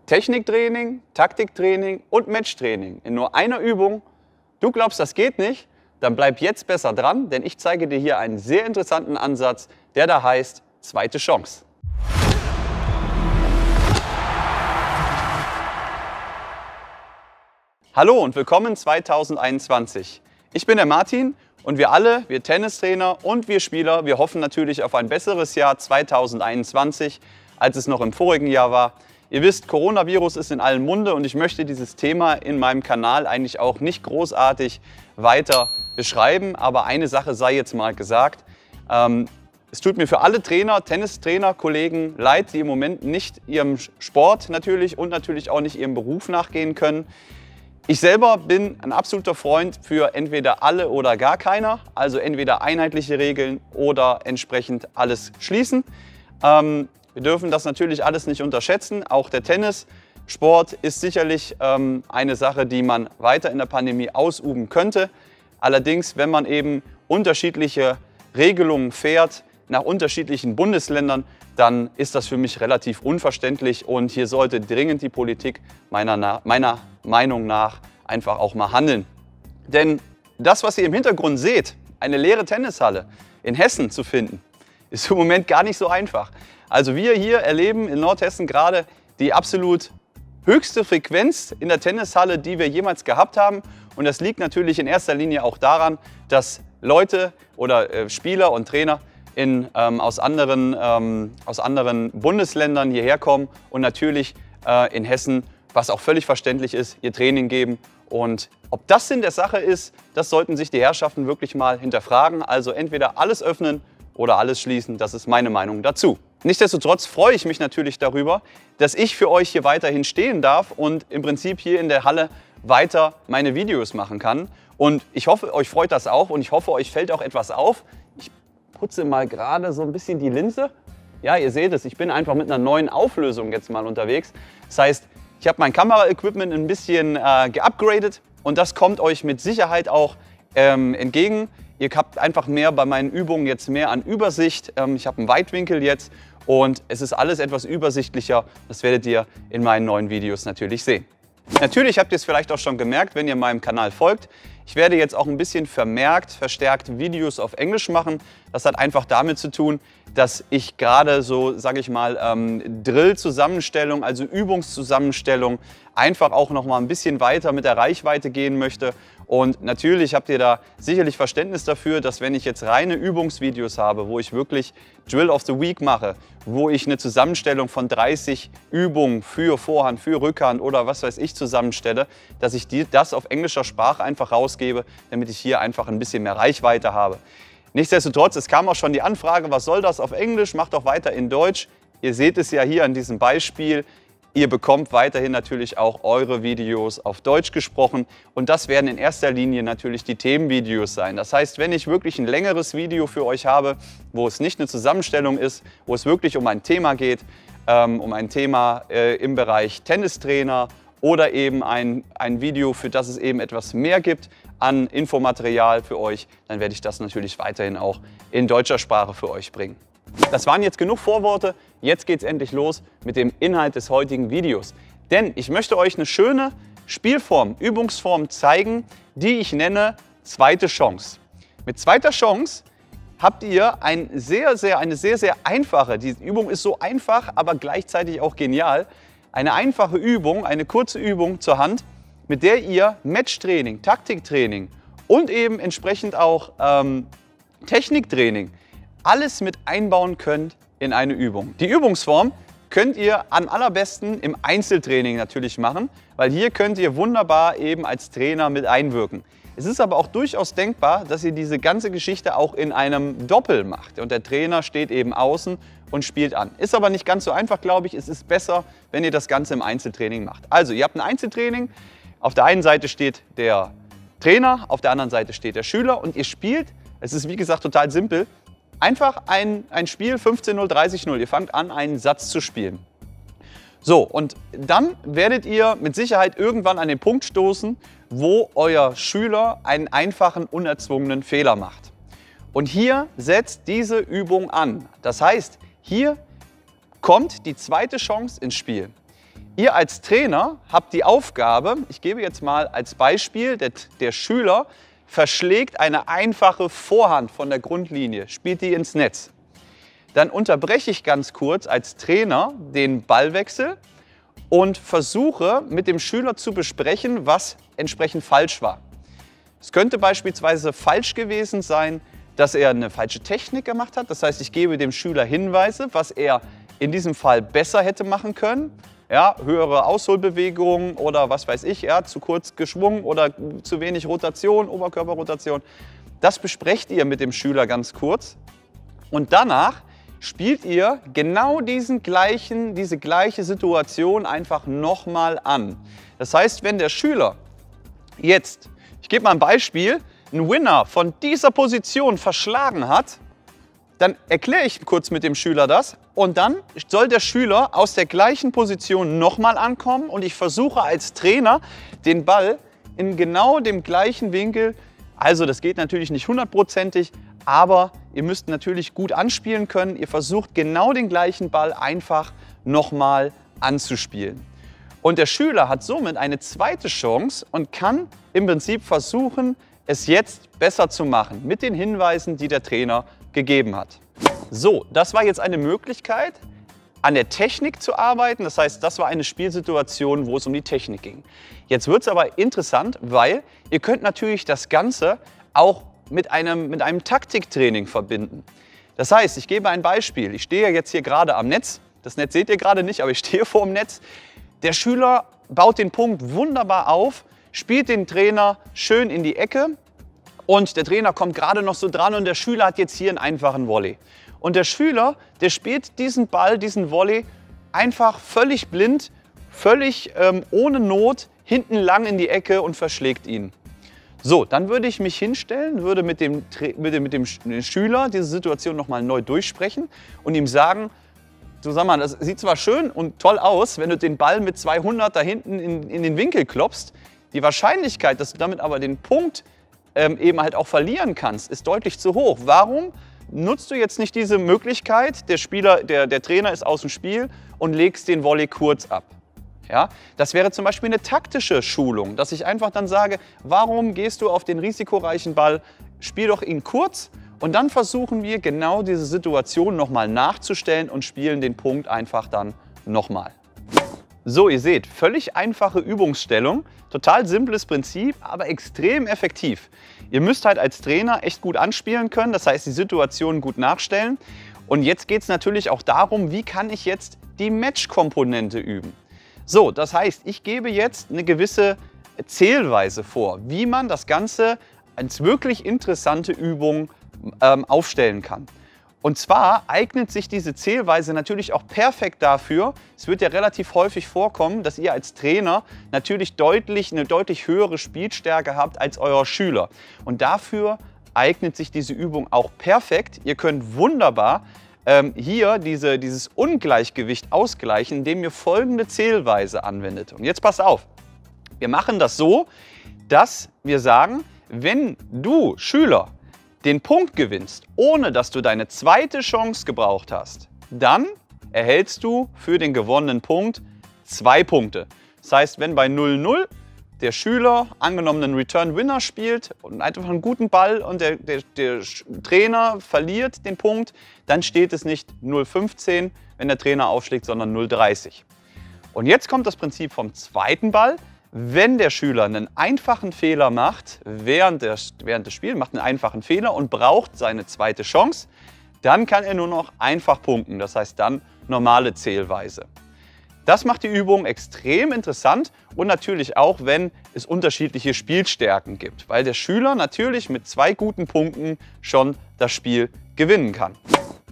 Techniktraining, Taktiktraining und Matchtraining in nur einer Übung. Du glaubst, das geht nicht? Dann bleib jetzt besser dran, denn ich zeige dir hier einen sehr interessanten Ansatz, der da heißt zweite Chance. Hallo und willkommen 2021. Ich bin der Martin und wir alle, wir Tennistrainer und wir Spieler, wir hoffen natürlich auf ein besseres Jahr 2021, als es noch im vorigen Jahr war. Ihr wisst, Coronavirus ist in allen Munde und ich möchte dieses Thema in meinem Kanal eigentlich auch nicht großartig weiter beschreiben. Aber eine Sache sei jetzt mal gesagt. Es tut mir für alle Trainer, Tennistrainer, Kollegen leid, die im Moment nicht ihrem Sport natürlich und natürlich auch nicht ihrem Beruf nachgehen können. Ich selber bin ein absoluter Freund für entweder alle oder gar keiner. Also entweder einheitliche Regeln oder entsprechend alles schließen. Wir dürfen das natürlich alles nicht unterschätzen. Auch der Tennissport ist sicherlich eine Sache, die man weiter in der Pandemie ausüben könnte. Allerdings, wenn man eben unterschiedliche Regelungen fährt nach unterschiedlichen Bundesländern, dann ist das für mich relativ unverständlich und hier sollte dringend die Politik meiner Meinung nach einfach auch mal handeln. Denn das, was ihr im Hintergrund seht, eine leere Tennishalle in Hessen zu finden, ist im Moment gar nicht so einfach. Also wir hier erleben in Nordhessen gerade die absolut höchste Frequenz in der Tennishalle, die wir jemals gehabt haben. Und das liegt natürlich in erster Linie auch daran, dass Leute oder Spieler und Trainer aus anderen Bundesländern hierher kommen und natürlich in Hessen, was auch völlig verständlich ist, ihr Training geben. Und ob das Sinn der Sache ist, das sollten sich die Herrschaften wirklich mal hinterfragen. Also entweder alles öffnen oder alles schließen, das ist meine Meinung dazu. Nichtsdestotrotz freue ich mich natürlich darüber, dass ich für euch hier weiterhin stehen darf und im Prinzip hier in der Halle weiter meine Videos machen kann. Und ich hoffe, euch freut das auch und ich hoffe, euch fällt auch etwas auf. Ich putze mal gerade so ein bisschen die Linse. Ja, ihr seht es, ich bin einfach mit einer neuen Auflösung jetzt mal unterwegs. Das heißt, ich habe mein Kameraequipment ein bisschen geupgradet und das kommt euch mit Sicherheit auch entgegen. Ihr habt einfach mehr bei meinen Übungen jetzt mehr an Übersicht. Ich habe einen Weitwinkel jetzt und es ist alles etwas übersichtlicher. Das werdet ihr in meinen neuen Videos natürlich sehen. Natürlich habt ihr es vielleicht auch schon gemerkt, wenn ihr meinem Kanal folgt. Ich werde jetzt auch ein bisschen verstärkt Videos auf Englisch machen. Das hat einfach damit zu tun, dass ich gerade so, sage ich mal, Drill-Zusammenstellung, also Übungszusammenstellung, einfach auch noch mal ein bisschen weiter mit der Reichweite gehen möchte. Und natürlich habt ihr da sicherlich Verständnis dafür, dass wenn ich jetzt reine Übungsvideos habe, wo ich wirklich Drill of the Week mache, wo ich eine Zusammenstellung von 30 Übungen für Vorhand, für Rückhand oder was weiß ich zusammenstelle, dass ich das auf englischer Sprache einfach rausgebe, damit ich hier einfach ein bisschen mehr Reichweite habe. Nichtsdestotrotz, es kam auch schon die Anfrage, was soll das auf Englisch, macht doch weiter in Deutsch. Ihr seht es ja hier an diesem Beispiel. Ihr bekommt weiterhin natürlich auch eure Videos auf Deutsch gesprochen und das werden in erster Linie natürlich die Themenvideos sein. Das heißt, wenn ich wirklich ein längeres Video für euch habe, wo es nicht eine Zusammenstellung ist, wo es wirklich um ein Thema geht, um ein Thema im Bereich Tennistrainer oder eben ein Video, für das es eben etwas mehr gibt an Infomaterial für euch, dann werde ich das natürlich weiterhin auch in deutscher Sprache für euch bringen. Das waren jetzt genug Vorworte, jetzt geht es endlich los mit dem Inhalt des heutigen Videos. Denn ich möchte euch eine schöne Spielform, Übungsform zeigen, die ich nenne zweite Chance. Mit zweiter Chance habt ihr eine sehr, sehr einfache, die Übung ist so einfach, aber gleichzeitig auch genial, eine einfache Übung, eine kurze Übung zur Hand, mit der ihr Matchtraining, Taktiktraining und eben entsprechend auch Techniktraining alles mit einbauen könnt in eine Übung. Die Übungsform könnt ihr am allerbesten im Einzeltraining natürlich machen, weil hier könnt ihr wunderbar eben als Trainer mit einwirken. Es ist aber auch durchaus denkbar, dass ihr diese ganze Geschichte auch in einem Doppel macht und der Trainer steht eben außen und spielt an. Ist aber nicht ganz so einfach, glaube ich. Es ist besser, wenn ihr das Ganze im Einzeltraining macht. Also, ihr habt ein Einzeltraining. Auf der einen Seite steht der Trainer, auf der anderen Seite steht der Schüler und ihr spielt, es ist wie gesagt total simpel, einfach ein Spiel 15-0, 30-0. Ihr fangt an, einen Satz zu spielen. So, und dann werdet ihr mit Sicherheit irgendwann an den Punkt stoßen, wo euer Schüler einen einfachen, unerzwungenen Fehler macht. Und hier setzt diese Übung an. Das heißt, hier kommt die zweite Chance ins Spiel. Ihr als Trainer habt die Aufgabe, ich gebe jetzt mal als Beispiel, der Schüler verschlägt eine einfache Vorhand von der Grundlinie, spielt die ins Netz. Dann unterbreche ich ganz kurz als Trainer den Ballwechsel und versuche mit dem Schüler zu besprechen, was entsprechend falsch war. Es könnte beispielsweise falsch gewesen sein, dass er eine falsche Technik gemacht hat. Das heißt, ich gebe dem Schüler Hinweise, was er in diesem Fall besser hätte machen können. Ja, höhere Ausholbewegungen oder was weiß ich, ja, zu kurz geschwungen oder zu wenig Rotation, Oberkörperrotation. Das besprecht ihr mit dem Schüler ganz kurz und danach spielt ihr genau diese gleiche Situation einfach nochmal an. Das heißt, wenn der Schüler jetzt, ich gebe mal ein Beispiel, einen Winner von dieser Position verschlagen hat, dann erkläre ich kurz mit dem Schüler das und dann soll der Schüler aus der gleichen Position nochmal ankommen und ich versuche als Trainer den Ball in genau dem gleichen Winkel, also das geht natürlich nicht hundertprozentig, aber ihr müsst natürlich gut anspielen können. Ihr versucht genau den gleichen Ball einfach nochmal anzuspielen. Und der Schüler hat somit eine zweite Chance und kann im Prinzip versuchen, es jetzt besser zu machen mit den Hinweisen, die der Trainer gegeben hat. So, das war jetzt eine Möglichkeit, an der Technik zu arbeiten. Das heißt, das war eine Spielsituation, wo es um die Technik ging. Jetzt wird es aber interessant, weil ihr könnt natürlich das Ganze auch mit einem Taktiktraining verbinden. Das heißt, ich gebe ein Beispiel. Ich stehe jetzt hier gerade am Netz. Das Netz seht ihr gerade nicht, aber ich stehe vor dem Netz. Der Schüler baut den Punkt wunderbar auf, spielt den Trainer schön in die Ecke und der Trainer kommt gerade noch so dran und der Schüler hat jetzt hier einen einfachen Volley. Und der Schüler, der spielt diesen Ball, diesen Volley einfach völlig blind, völlig ohne Not hinten lang in die Ecke und verschlägt ihn. So, dann würde ich mich hinstellen, würde mit dem Schüler diese Situation nochmal neu durchsprechen und ihm sagen, du sag mal, das sieht zwar schön und toll aus, wenn du den Ball mit 200 da hinten in den Winkel klopfst, die Wahrscheinlichkeit, dass du damit aber den Punkt eben halt auch verlieren kannst, ist deutlich zu hoch. Warum nutzt du jetzt nicht diese Möglichkeit, der Trainer ist aus dem Spiel und legst den Volley kurz ab? Ja, das wäre zum Beispiel eine taktische Schulung, dass ich einfach dann sage, warum gehst du auf den risikoreichen Ball, spiel doch ihn kurz und dann versuchen wir genau diese Situation nochmal nachzustellen und spielen den Punkt einfach dann nochmal. So, ihr seht, völlig einfache Übungsstellung, total simples Prinzip, aber extrem effektiv. Ihr müsst halt als Trainer echt gut anspielen können, das heißt die Situation gut nachstellen. Und jetzt geht es natürlich auch darum, wie kann ich jetzt die Match-Komponente üben. So, das heißt, ich gebe jetzt eine gewisse Zählweise vor, wie man das Ganze als wirklich interessante Übung aufstellen kann. Und zwar eignet sich diese Zählweise natürlich auch perfekt dafür, es wird ja relativ häufig vorkommen, dass ihr als Trainer natürlich eine deutlich höhere Spielstärke habt als euer Schüler. Und dafür eignet sich diese Übung auch perfekt. Ihr könnt wunderbar hier dieses Ungleichgewicht ausgleichen, indem ihr folgende Zählweise anwendet. Und jetzt passt auf, wir machen das so, dass wir sagen, wenn du Schüler den Punkt gewinnst, ohne dass du deine zweite Chance gebraucht hast, dann erhältst du für den gewonnenen Punkt 2 Punkte. Das heißt, wenn bei 0:0 der Schüler angenommen einen Return-Winner spielt und einfach einen guten Ball und der Trainer verliert den Punkt, dann steht es nicht 0:15, wenn der Trainer aufschlägt, sondern 0:30. Und jetzt kommt das Prinzip vom zweiten Ball. Wenn der Schüler einen einfachen Fehler macht, während des Spiels macht einen einfachen Fehler und braucht seine zweite Chance, dann kann er nur noch einfach punkten, das heißt dann normale Zählweise. Das macht die Übung extrem interessant und natürlich auch, wenn es unterschiedliche Spielstärken gibt, weil der Schüler natürlich mit 2 guten Punkten schon das Spiel gewinnen kann.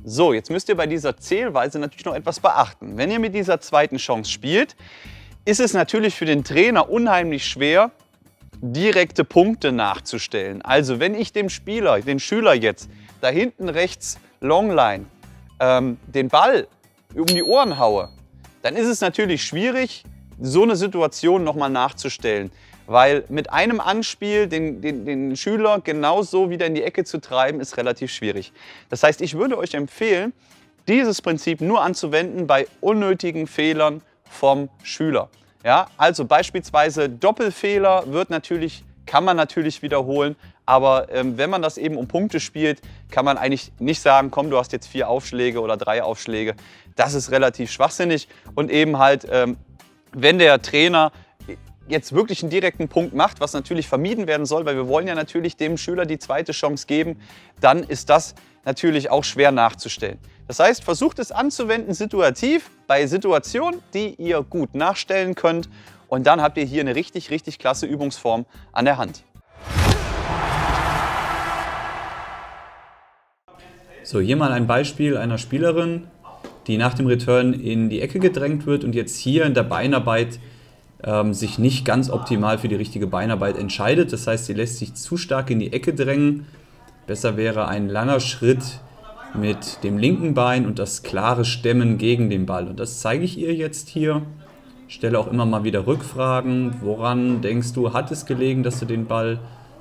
So, jetzt müsst ihr bei dieser Zählweise natürlich noch etwas beachten. Wenn ihr mit dieser zweiten Chance spielt, ist es natürlich für den Trainer unheimlich schwer, direkte Punkte nachzustellen. Also wenn ich den Schüler jetzt da hinten rechts Longline den Ball um die Ohren haue, dann ist es natürlich schwierig, so eine Situation nochmal nachzustellen. Weil mit einem Anspiel den Schüler genauso wieder in die Ecke zu treiben, ist relativ schwierig. Das heißt, ich würde euch empfehlen, dieses Prinzip nur anzuwenden bei unnötigen Fehlern vom Schüler. Ja, also beispielsweise Doppelfehler kann man natürlich wiederholen, aber wenn man das eben um Punkte spielt, kann man eigentlich nicht sagen, komm, du hast jetzt 4 Aufschläge oder 3 Aufschläge. Das ist relativ schwachsinnig und eben halt, wenn der Trainer jetzt wirklich einen direkten Punkt macht, was natürlich vermieden werden soll, weil wir wollen ja natürlich dem Schüler die zweite Chance geben, dann ist das natürlich auch schwer nachzustellen. Das heißt, versucht es anzuwenden situativ bei Situationen, die ihr gut nachstellen könnt und dann habt ihr hier eine richtig, richtig klasse Übungsform an der Hand. So, hier mal ein Beispiel einer Spielerin, die nach dem Return in die Ecke gedrängt wird und jetzt hier in der Beinarbeit sich nicht ganz optimal für die richtige Beinarbeit entscheidet. Das heißt, sie lässt sich zu stark in die Ecke drängen. Besser wäre ein langer Schritt mit dem linken Bein und das klare Stemmen gegen den Ball. Und das zeige ich ihr jetzt hier. Ich stelle auch immer mal wieder Rückfragen. Woran denkst du, hat es gelegen, dass du den Ball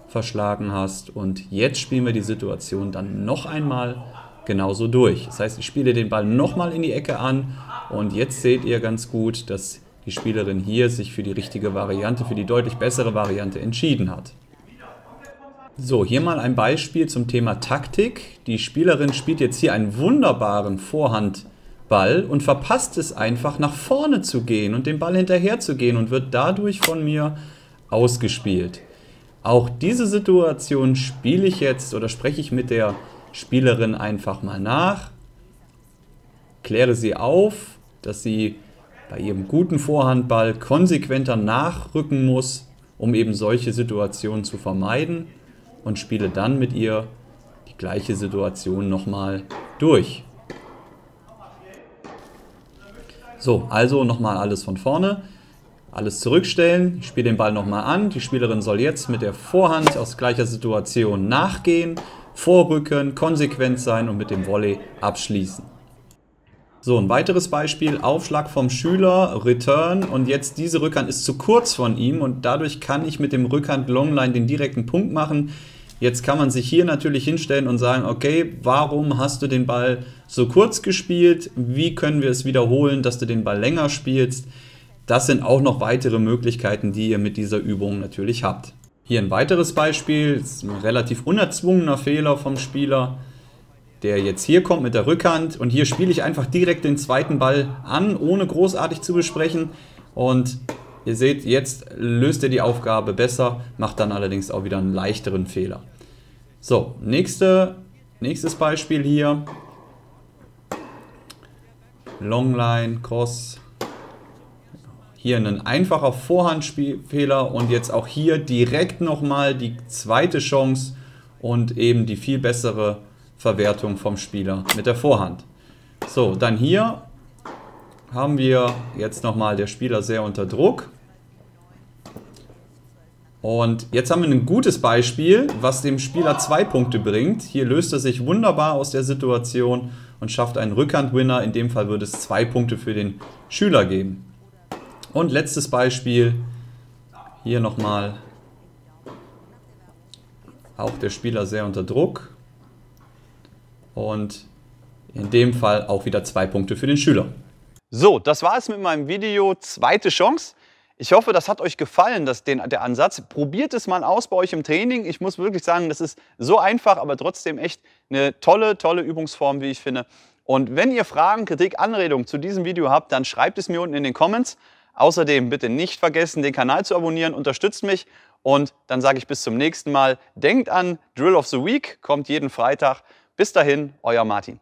verschlagen hast? Und jetzt spielen wir die Situation dann noch einmal genauso durch. Das heißt, ich spiele den Ball nochmal in die Ecke an und jetzt seht ihr ganz gut, dass die Spielerin hier sich für die richtige Variante, für die deutlich bessere Variante entschieden hat. So, hier mal ein Beispiel zum Thema Taktik. Die Spielerin spielt jetzt hier einen wunderbaren Vorhandball und verpasst es einfach, nach vorne zu gehen und dem Ball hinterher zu gehen und wird dadurch von mir ausgespielt. Auch diese Situation spiele ich jetzt oder spreche ich mit der Spielerin einfach mal nach, kläre sie auf, dass sie bei ihrem guten Vorhandball konsequenter nachrücken muss, um eben solche Situationen zu vermeiden und spiele dann mit ihr die gleiche Situation nochmal durch. So, also nochmal alles von vorne, alles zurückstellen, ich spiele den Ball nochmal an, die Spielerin soll jetzt mit der Vorhand aus gleicher Situation nachgehen, vorrücken, konsequent sein und mit dem Volley abschließen. So, ein weiteres Beispiel, Aufschlag vom Schüler, Return und jetzt diese Rückhand ist zu kurz von ihm und dadurch kann ich mit dem Rückhand Longline den direkten Punkt machen. Jetzt kann man sich hier natürlich hinstellen und sagen, okay, warum hast du den Ball so kurz gespielt? Wie können wir es wiederholen, dass du den Ball länger spielst? Das sind auch noch weitere Möglichkeiten, die ihr mit dieser Übung natürlich habt. Hier ein weiteres Beispiel, das ist ein relativ unerzwungener Fehler vom Spieler, der jetzt hier kommt mit der Rückhand und hier spiele ich einfach direkt den zweiten Ball an, ohne großartig zu besprechen und ihr seht, jetzt löst er die Aufgabe besser, macht dann allerdings auch wieder einen leichteren Fehler. So, nächstes Beispiel hier, Longline, Cross, hier ein einfacher Vorhandspielfehler und jetzt auch hier direkt nochmal die zweite Chance und eben die viel bessere Verwertung vom Spieler mit der Vorhand. So, dann hier haben wir jetzt nochmal der Spieler sehr unter Druck. Und jetzt haben wir ein gutes Beispiel, was dem Spieler 2 Punkte bringt. Hier löst er sich wunderbar aus der Situation und schafft einen Rückhand-Winner. In dem Fall würde es 2 Punkte für den Schüler geben. Und letztes Beispiel, hier nochmal auch der Spieler sehr unter Druck. Und in dem Fall auch wieder 2 Punkte für den Schüler. So, das war es mit meinem Video Zweite Chance. Ich hoffe, das hat euch gefallen, der Ansatz. Probiert es mal aus bei euch im Training. Ich muss wirklich sagen, das ist so einfach, aber trotzdem echt eine tolle, tolle Übungsform, wie ich finde. Und wenn ihr Fragen, Kritik, Anregungen zu diesem Video habt, dann schreibt es mir unten in den Comments. Außerdem bitte nicht vergessen, den Kanal zu abonnieren, unterstützt mich. Und dann sage ich bis zum nächsten Mal. Denkt an, Drill of the Week kommt jeden Freitag. Bis dahin, euer Martin.